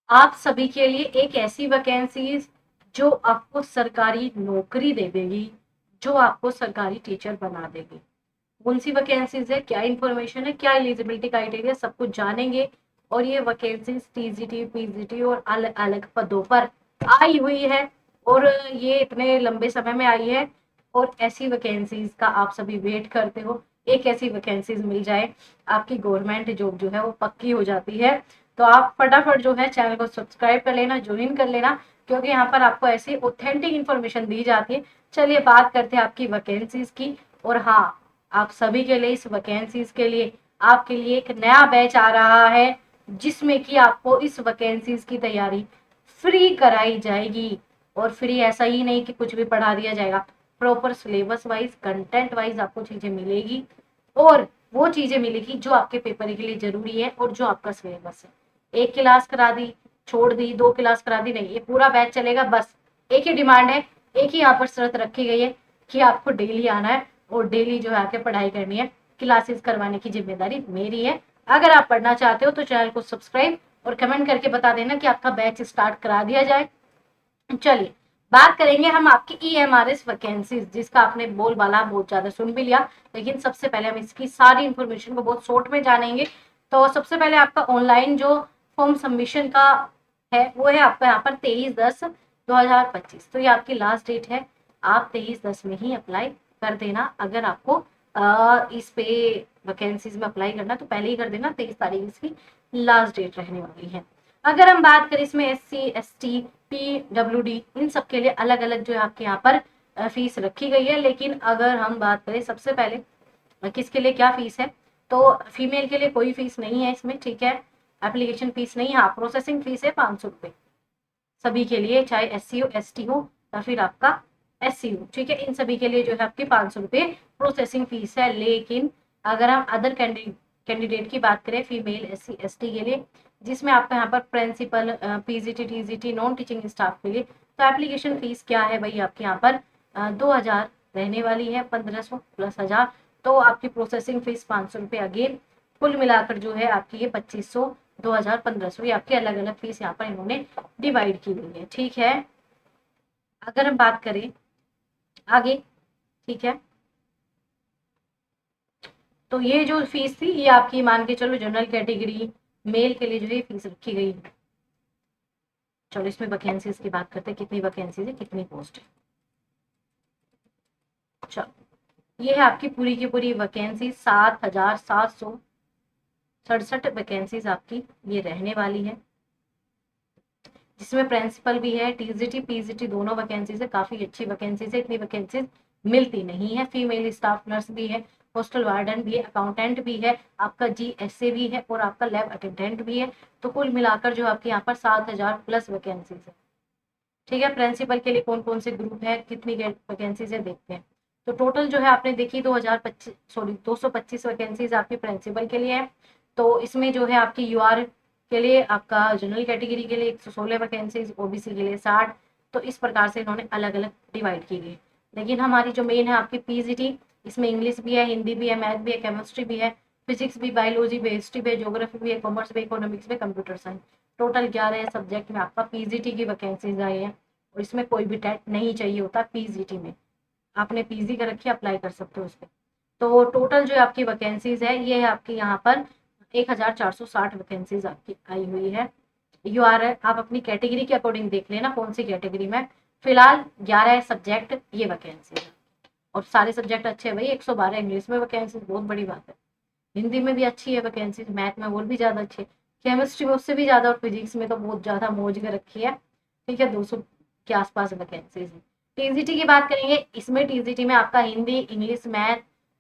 आप सभी के लिए एक ऐसी वैकेंसी जो आपको सरकारी नौकरी दे देगी, जो आपको सरकारी टीचर बना देगी। कौन सी वैकेंसीज है, क्या इंफॉर्मेशन है, क्या एलिजिबिलिटी क्राइटेरिया, सब कुछ जानेंगे। और ये वैकेंसीज टीजीटी पीजीटी और अलग अलग पदों पर आई हुई है, और ये इतने लंबे समय में आई है। और ऐसी वैकेंसीज का आप सभी वेट करते हो, एक ऐसी वैकेंसीज मिल जाए, आपकी गवर्नमेंट जॉब जो है वो पक्की हो जाती है। तो आप फटाफट जो है चैनल को सब्सक्राइब कर लेना, ज्वाइन कर लेना, क्योंकि यहाँ पर आपको ऐसी ऑथेंटिक इन्फॉर्मेशन दी जाती है। चलिए बात करते हैं आपकी वैकेंसीज की। और हाँ, आप सभी के लिए इस वैकेंसीज के लिए आपके लिए एक नया बैच आ रहा है, जिसमें कि आपको इस वैकेंसीज की तैयारी फ्री कराई जाएगी। और फ्री ऐसा ही नहीं कि कुछ भी पढ़ा दिया जाएगा, proper syllabus wise content wise आपको चीजें मिलेगी। और वो चीजें मिलेगी जो आपके पेपर के लिए जरूरी है और जो आपका सिलेबस है। एक क्लास करा दी, छोड़ दी, 2 क्लास करा दी, नहीं, ये पूरा बैच चलेगा। बस एक ही डिमांड है, एक ही यहाँ पर शर्त रखी गई है कि आपको डेली आना है और डेली जो है आके पढ़ाई करनी है। क्लासेस करवाने की जिम्मेदारी मेरी है। अगर आप पढ़ना चाहते हो तो चैनल को सब्सक्राइब और कमेंट करके बता देना कि आपका बैच स्टार्ट करा दिया जाए। चलिए बात करेंगे हम आपकी ईएमआरएस वैकेंसीज, जिसका आपने बोलबाला बहुत ज्यादा सुन भी लिया, लेकिन सबसे पहले हम इसकी सारी इंफॉर्मेशन को बहुत शॉर्ट में जानेंगे। तो सबसे पहले आपका ऑनलाइन जो फॉर्म सबमिशन का है वो है आपका यहाँ पर 23/10/2025। तो ये आपकी लास्ट डेट है। आप 23/10 में ही अप्लाई कर देना। अगर आपको इस पे वैकेंसीज में अप्लाई करना तो पहले ही कर देना, 23 तारीख इसकी लास्ट डेट रहने वाली है। अगर हम बात करें इसमें SC ST PWD इन सब के लिए अलग अलग जो है आपके यहाँ पर फीस रखी गई है। लेकिन अगर हम बात करें सबसे पहले किसके लिए क्या फीस है, तो फीमेल के लिए कोई फीस नहीं है इसमें, ठीक है। एप्लीकेशन फीस नहीं, हाँ प्रोसेसिंग फीस है 500 रुपए सभी के लिए, चाहे SC हो ST हो या फिर आपका SC हो, ठीक है। इन सभी के लिए जो है आपकी 500 रुपए प्रोसेसिंग फीस है। लेकिन अगर हम अदर कैंडिडेट की बात करें, फीमेल SC ST के लिए, जिसमें आपका यहाँ पर principal PGT TGT non teaching staff के लिए, तो एप्लीकेशन फीस क्या है भाई, आपके यहाँ पर 2000 रहने वाली है, 1500 प्लस 1000। तो आपकी प्रोसेसिंग फीस 500 रुपए अगेन, कुल मिलाकर जो है आपकी ये 2500, 2000, 1500, ये आपकी अलग अलग फीस यहाँ पर इन्होंने डिवाइड की गई है, ठीक है। अगर हम बात करें आगे, ठीक है, तो ये जो फीस थी ये आपकी मान के चलो जनरल कैटेगरी मेल के लिए जो है फीस रखी गई है। चलो इसमें वैकेंसीज की बात करते हैं, कितनी वैकेंसीज है, कितनी पोस्ट है। चलो ये है आपकी पूरी की पूरी वैकेंसी, 7,767 वैकेंसीज आपकी ये रहने वाली है, जिसमें प्रिंसिपल भी है, TGT PGT दोनों वैकेंसीज है। काफी अच्छी वैकेंसीज है, इतनी वैकेंसीज मिलती नहीं है। फीमेल स्टाफ नर्स भी है, हॉस्टल वार्डन भी है, अकाउंटेंट भी है, आपका GSA भी है और आपका लैब अटेंडेंट भी है। तो कुल मिलाकर जो आपके यहाँ पर 7,000 प्लस वैकेंसीज है, ठीक है। प्रिंसिपल के लिए कौन कौन से ग्रुप है, कितनी वैकेंसीज है, देखते हैं। तो टोटल जो है आपने देखी 225 वैकेंसीज आपकी प्रिंसिपल के लिए है। तो इसमें जो है आपकी UR के लिए, आपका जनरल कैटेगरी के लिए 116 वैकेंसीज, OBC के लिए 60। तो इस प्रकार से इन्होंने अलग अलग डिवाइड की गई। लेकिन हमारी जो मेन है आपकी PGT, इसमें इंग्लिश भी है, हिंदी भी है, मैथ भी है, केमिस्ट्री भी है, फिजिक्स भी, बायोलॉजी भी, हिस्ट्री भी, ज्योग्राफी भी है, कॉमर्स भी, इकोनॉमिक्स भी, कंप्यूटर साइंस। टोटल 11 सब्जेक्ट में आपका PGT की वैकेंसीज आई है। और इसमें कोई भी टेट नहीं चाहिए होता PGT में, आपने PG कर रखी अप्लाई कर सकते हो उस पर। तो टोटल जो आपकी वैकेंसीज है ये है आपकी यहाँ पर 1,460 वैकेंसीज आपकी आई हुई है। UR आप अपनी कैटेगरी के अकॉर्डिंग देख लेना कौन सी कैटेगरी में। फिलहाल 11 सब्जेक्ट ये वैकेंसी है, और सारे सब्जेक्ट अच्छे हैं भाई। 112 इंग्लिश में वैकेंसी बहुत बड़ी बात है, हिंदी में भी अच्छी है वैकेंसी, मैथ में और भी ज्यादा अच्छी है, केमिस्ट्री में उससे भी ज्यादा, और फिजिक्स में तो बहुत ज्यादा मौज कर रखी है, ठीक है। 200 के आसपास वैकेंसीज है। TGT की बात करेंगे, इसमें TGT में आपका हिंदी, इंग्लिश, मैथ,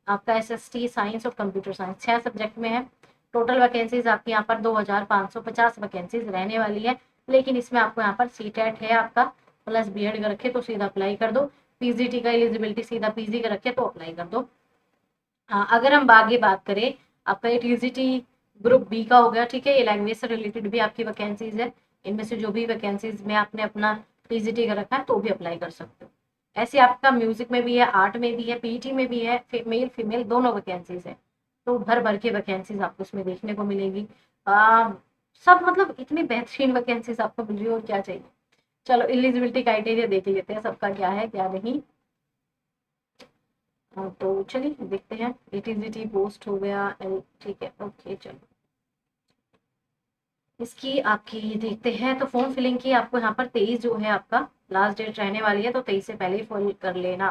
आपका SST, साइंस और कंप्यूटर साइंस 6 सब्जेक्ट में है। टोटल वैकेंसीज आपकी यहाँ पर 2,550 वैकेंसीज रहने वाली है। लेकिन इसमें आपको यहाँ पर CTET है आपका, प्लस BEd का रखे तो सीधा अप्लाई कर दो। PGT का एलिजिबिलिटी सीधा PG का रखे तो अप्लाई कर दो। अगर हम आगे बात करें, आपका ये TGT ग्रुप B का हो गया, ठीक है। ये लैंग्वेज से रिलेटेड भी आपकी वैकेंसीज है। इनमें से जो भी वैकेंसीज में आपने अपना PGT का रखा है तो भी अप्लाई कर सकते हो। ऐसे आपका म्यूजिक में भी है, आर्ट में भी है, PET में भी है, मेल फीमेल दोनों वैकेंसीज है। तो भर भर के वैकेंसीज आपको इसमें देखने को मिलेगी। सब मतलब इतनी बेहतरीन वैकेंसीज आपको मिल रही है, और क्या चाहिए। चलो एलिजिबिलिटी क्राइटेरिया देख लेते हैं सबका क्या है क्या नहीं। तो चलिए देखते हैं। एटीजीटी पोस्ट हो गया, ठीक है, ओके चलो। इसकी आपकी देखते हैं, तो फॉर्म फिलिंग की आपको यहाँ पर 23 जो है आपका लास्ट डेट रहने वाली है, तो 23 से पहले ही फिल कर लेना।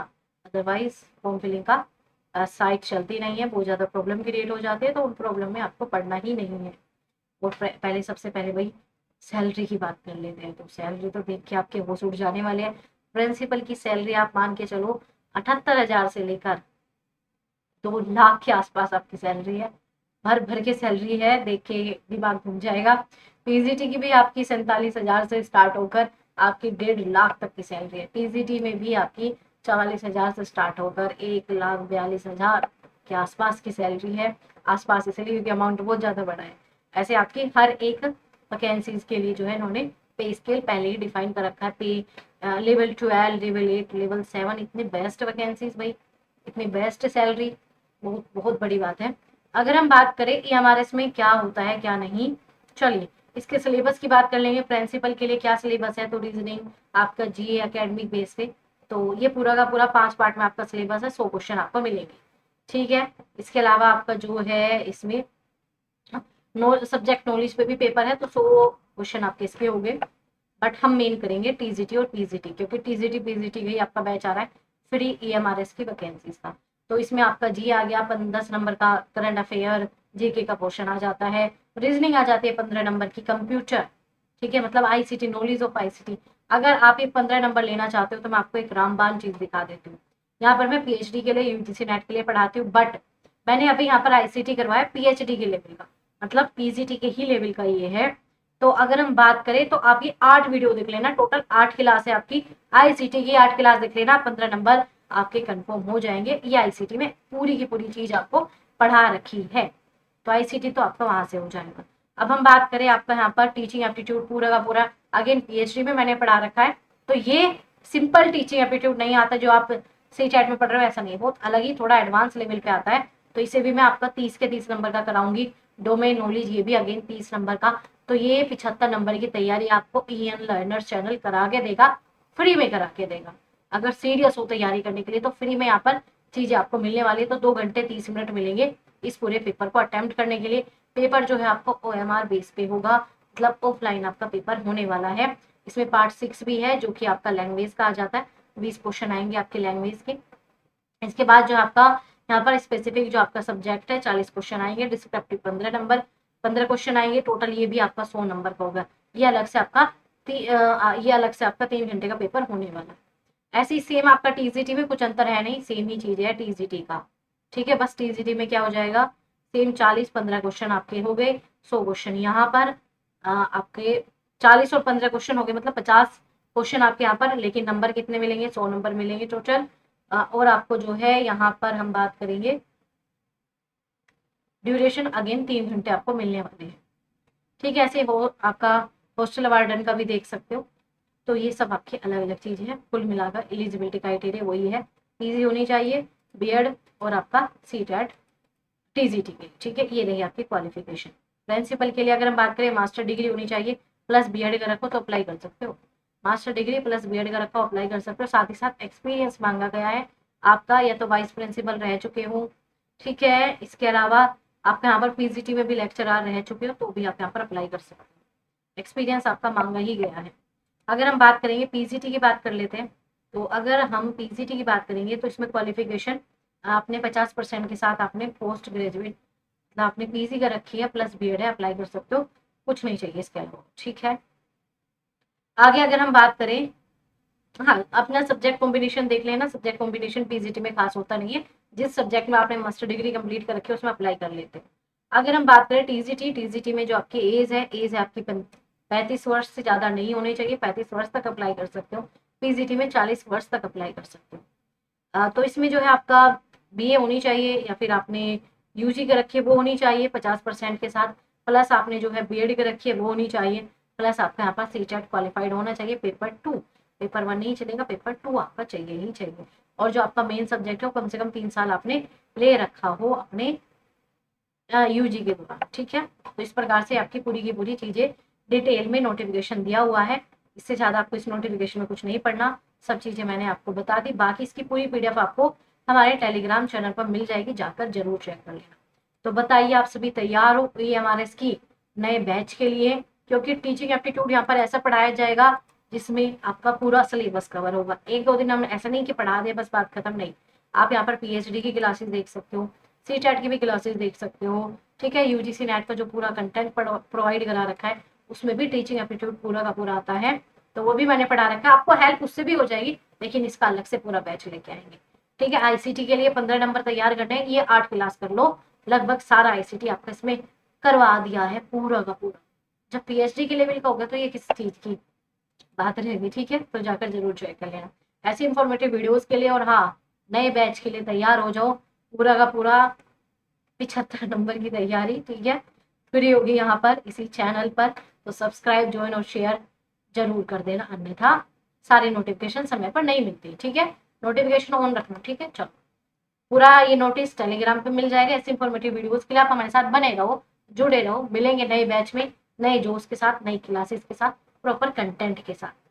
अदरवाइज फॉर्म फिलिंग का साइट चलती नहीं है, बहुत ज़्यादा प्रॉब्लम क्रिएट हो जाती है, तो उन प्रॉब्लम में आपको पढ़ना ही नहीं है। और पहले सबसे पहले भाई सैलरी की बात कर लेते हैं। तो सैलरी तो देख के आपके होश उड़ जाने वाले हैं। प्रिंसिपल की सैलरी आप मान के चलो 78,000 से लेकर 2 लाख के आसपास आपकी सैलरी है। भर भर के सैलरी है, देख के दिमाग घूम जाएगा। पीजीटी की भी आपकी 47,000 से स्टार्ट होकर आपकी 1.5 लाख तक की सैलरी है। पीजीटी में भी आपकी 44,000 से स्टार्ट होकर 1,42,000 के आसपास की सैलरी है। आसपास इसलिए क्योंकि अमाउंट बहुत ज्यादा बड़ा है। ऐसे आपकी हर एक वैकेंसीज के लिए जो है इन्होंने पे स्केल पहले ही डिफाइन कर रखा है। पे लेवल 12, लेवल 8, लेवल 7, इतने बेस्ट वैकेंसीज भाई, इतनी बेस्ट सैलरी, बहुत बहुत बड़ी बात है। अगर हम बात करें ईएमआरएस में क्या होता है क्या नहीं, चलिए इसके सिलेबस की बात कर लेंगे। प्रिंसिपल के लिए क्या सिलेबस है, तो रीजनिंग आपका जीए एकेडमिक बेस पे, तो ये पूरा का पूरा 5 पार्ट में आपका सिलेबस है, 100 क्वेश्चन आपको मिलेंगे। ठीक है, इसके अलावा आपका जो है इसमें सब्जेक्ट नॉलेज पे भी पेपर है, तो 100 क्वेश्चन आपके इसके होंगे। बट हम मेन करेंगे टीजीटी और पीजीटी, क्योंकि टीजीटी पीजीटी का ही आपका बैच आ रहा है फ्री ईएमआरएस की वैकेंसीज का। तो इसमें आपका जी आ गया 10 नंबर का, करंट अफेयर जीके का पोर्शन आ जाता है, रीजनिंग आ जाती है 15 नंबर की, कंप्यूटर, ठीक है, मतलब आईसीटी, नॉलेज ऑफ आईसीटी। अगर आप ये 15 नंबर लेना चाहते हो तो मैं आपको एक रामबान चीज दिखा देती हूँ। यहाँ पर मैं पीएचडी के लिए यूजीसी नेट के लिए पढ़ाती हूँ, बट मैंने अभी यहाँ पर आईसीटी करवाया पीएचडी के लेवल का, मतलब पीजीटी के ही लेवल का ये है। तो अगर हम बात करें तो आप ये 8 वीडियो देख लेना, टोटल 8 क्लास है आपकी आईसीटी की, 8 क्लास देख लेना, 15 नंबर आपके कंफर्म हो जाएंगे। ये आईसीटी में पूरी की पूरी चीज आपको पढ़ा रखी है, तो आईसीटी तो आपका वहां से हो जाएगा। अब हम बात करें आपका यहाँ पर टीचिंग एप्टीट्यूड पूरा का पूरा, अगेन पीएचडी में मैंने पढ़ा रखा है, तो ये सिंपल टीचिंग एप्टीट्यूड नहीं आता जो आप सी चैट में पढ़ रहे हो, ऐसा नहीं, बहुत अलग ही थोड़ा एडवांस लेवल पे आता है। तो इसे भी मैं आपका 30 के 30 नंबर का कराऊंगी। डोमेन नॉलेज ये भी अगेन 30 नंबर का। तो ये 75 नंबर की तैयारी आपको ईएन लर्नर्स चैनल करा के देगा, फ्री में करा के देगा। अगर सीरियस हो तैयारी करने के लिए तो फ्री में यहाँ पर चीजें आपको मिलने वाली है। तो 2 घंटे 30 मिनट मिलेंगे इस पूरे पेपर को अटेम्प्ट करने के लिए। पेपर जो है आपको ओएमआर बेस पे होगा, मतलब ऑफलाइन आपका पेपर होने वाला है। इसमें पार्ट 6 भी है जो कि आपका लैंग्वेज का आ जाता है, 20 क्वेश्चन आएंगे आपके लैंग्वेज के। इसके बाद जो आपका यहाँ पर स्पेसिफिक जो आपका सब्जेक्ट है 40 क्वेश्चन आएंगे, डिस्क्रिप्टिव 15 नंबर, 15 क्वेश्चन आएंगे टोटल, ये भी आपका 100 नंबर का होगा। ये अलग से आपका ये अलग से आपका 3 घंटे का पेपर होने वाला है। ऐसे ही सेम आपका टीजीटी में कुछ अंतर है नहीं, सेम ही चीज है टीजीटी का। ठीक है, बस टीजीटी में क्या हो जाएगा, सेम 40-15 क्वेश्चन आपके हो गए, 100 क्वेश्चन यहाँ पर आपके 40 और 15 क्वेश्चन हो गए, मतलब 50 क्वेश्चन आपके यहाँ पर, लेकिन नंबर कितने मिलेंगे, 100 नंबर मिलेंगे टोटल। और आपको जो है यहाँ पर हम बात करेंगे ड्यूरेशन, अगेन 3 घंटे आपको मिलने वाले हैं। ठीक है, ऐसे हो आपका हॉस्टल वार्डन का भी देख सकते हो। तो ये सब आपकी अलग अलग चीजें हैं। कुल मिलाकर एलिजिबिलिटी क्राइटेरिया वही है, पीजी होनी चाहिए, बीएड और आपका सीटेट टीजीटी के, ठीक है, ये रही आपकी क्वालिफिकेशन। प्रिंसिपल के लिए अगर हम बात करें मास्टर डिग्री होनी चाहिए प्लस बीएड का रखो तो अप्लाई कर सकते हो। मास्टर डिग्री प्लस बीएड का रखो अप्लाई कर सकते हो। साथ ही साथ एक्सपीरियंस मांगा गया है आपका, या तो वाइस प्रिंसिपल रह चुके हो, ठीक है, इसके अलावा आप यहाँ पर पीजीटी में भी लेक्चरर रह चुके हो तो भी आप यहाँ पर अप्लाई कर सकते हो। एक्सपीरियंस आपका मांगा ही गया है। अगर हम बात करेंगे पीजीटी की बात कर लेते हैं, तो अगर हम पीजीटी की बात करेंगे तो इसमें क्वालिफिकेशन आपने 50% के साथ आपने पोस्ट ग्रेजुएट, मतलब आपने पीजी का रखी है प्लस बीएड है, अप्लाई कर सकते हो, कुछ नहीं चाहिए इसके अलावा। ठीक है, आगे अगर हम बात करें, हाँ अपना सब्जेक्ट कॉम्बिनेशन देख लेना। सब्जेक्ट कॉम्बिनेशन पीजीटी में खास होता नहीं है, जिस सब्जेक्ट में आपने मास्टर डिग्री कंप्लीट कर रखी है उसमें अप्लाई कर लेते हैं। अगर हम बात करें टीजीटी, टीजीटी में जो आपकी एज है आपकी 35 वर्ष से ज्यादा नहीं होनी चाहिए, 35 वर्ष तक अप्लाई कर सकते हो। पीजीटी में 40 वर्ष तक अप्लाई कर सकते हो। तो इसमें जो है आपका बीए होनी चाहिए, या फिर आपने यूजी कर रखी है वो होनी चाहिए 50% के साथ, प्लस आपने जो है बीएड कर रखी है वो होनी चाहिए, प्लस आपका यहाँ पर सीटेट क्वालिफाइड होना चाहिए। पेपर 2, पेपर 1 नहीं चलेगा, पेपर 2 आपका चाहिए ही चाहिए। और जो आपका मेन सब्जेक्ट है वो कम से कम 3 साल आपने ले रखा हो अपने यूजी के दौरान, ठीक है। तो इस प्रकार से आपकी पूरी की पूरी चीजें डिटेल में नोटिफिकेशन दिया हुआ है। इससे ज्यादा आपको इस नोटिफिकेशन में कुछ नहीं पढ़ना, सब चीजें मैंने आपको बता दी। बाकी इसकी पूरी पीडीएफ आपको हमारे टेलीग्राम चैनल पर मिल जाएगी, जाकर जरूर चेक कर लेना। तो बताइए आप सभी तैयार हो EMRS की नए बैच के लिए? क्योंकि टीचिंग एप्टीट्यूड यहाँ पर ऐसा पढ़ाया जाएगा जिसमें आपका पूरा सिलेबस कवर होगा। एक दो दिन हमने ऐसा नहीं कि पढ़ा दिया बस बात खत्म, नहीं। आप यहाँ पर PhD की क्लासेस देख सकते हो, CTET की भी क्लासेस देख सकते हो, ठीक है। UGC नेट का जो पूरा कंटेंट प्रोवाइड करा रखा है उसमें भी टीचिंग एप्टीट्यूड पूरा का पूरा आता है, तो वो भी मैंने पढ़ा रखा है। आपको हेल्प उससे भी हो जाएगी, लेकिन इसका अलग से पूरा बैच लेके आएंगे, ठीक है। ICT के लिए 15 नंबर तैयार करने हैं, ये 8 क्लास कर लो, लगभग सारा ICT आपका इसमें करवा दिया है पूरा का पूरा। जब PhD के लेवल का होगा तो ये किस चीज की बात रहेगी, ठीक है। तो जाकर जरूर चेक कर लेना ऐसी इंफॉर्मेटिव वीडियोस के लिए। और हाँ, नए बैच के लिए तैयार हो जाओ, पूरा का पूरा 75 नंबर की तैयारी, ठीक है, फ्री होगी यहाँ पर इसी चैनल पर। तो सब्सक्राइब, ज्वाइन और शेयर जरूर कर देना, अन्यथा सारी नोटिफिकेशन समय पर नहीं मिलती, ठीक है। नोटिफिकेशन ऑन रखना, ठीक है। चलो, पूरा ये नोटिस टेलीग्राम पे मिल जाएगा। ऐसे इंफॉर्मेटिव वीडियोस के लिए आप हमारे साथ बने रहो, जुड़े रहो। मिलेंगे नए बैच में, नए जोश के साथ, नई क्लासेस के साथ, प्रॉपर कंटेंट के साथ।